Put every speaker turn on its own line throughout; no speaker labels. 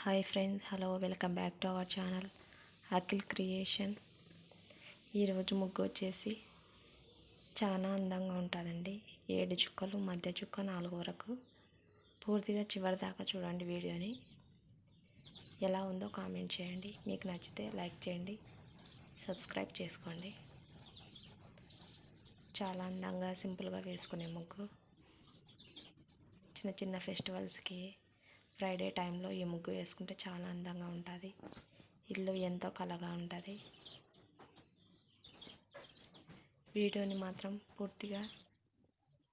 Hi friends, hello, welcome back to our channel Akhil creation. ఈరోజు ముగ్గు వచ్చేసి చాలా అందంగా ఉంటుందండి. 7 చుక్కలు, మధ్య చుక్క 4 వరకు. పూర్తిగా చివరి దాకా చూడండి. వీడియోని ఎలా ఉందో కామెంట్ చేయండి. మీకు నచ్చితే లైక్ చేయండి, సబ్స్క్రైబ్ చేసుకోండి. చాలా అందంగా సింపుల్గా వేసుకునే ముగ్గు. చిన్న చిన్న ఫెస్టివల్స్కి, ఫ్రైడే టైంలో ఈ ముగ్గు వేసుకుంటే చాలా అందంగా ఉంటుంది. ఇల్లు ఎంతో కళగా ఉంటుంది. వీడియోని మాత్రం పూర్తిగా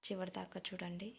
చివరి దాకా చూడండి.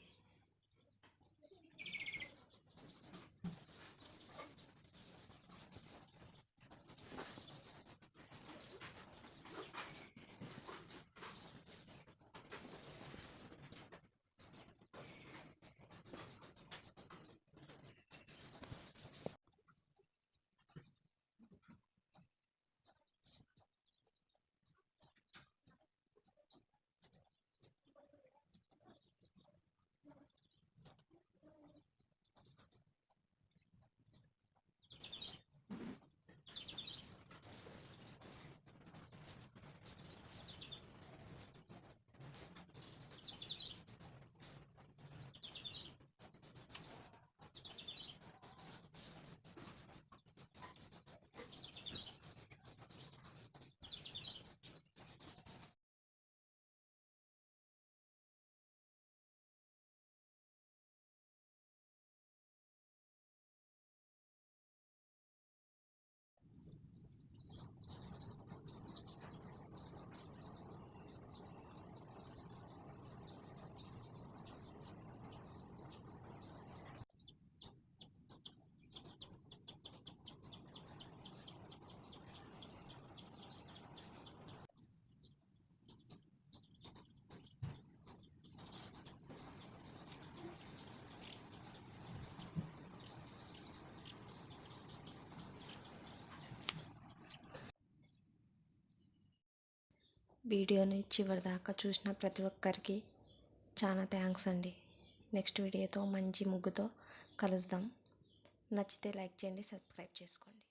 వీడియోని చివరి దాకా చూసిన ప్రతి ఒక్కరికి చాలా థ్యాంక్స్ అండి. నెక్స్ట్ వీడియోతో మంచి ముగ్గుతో కలుద్దాం. నచ్చితే లైక్ చేయండి, సబ్స్క్రైబ్ చేసుకోండి.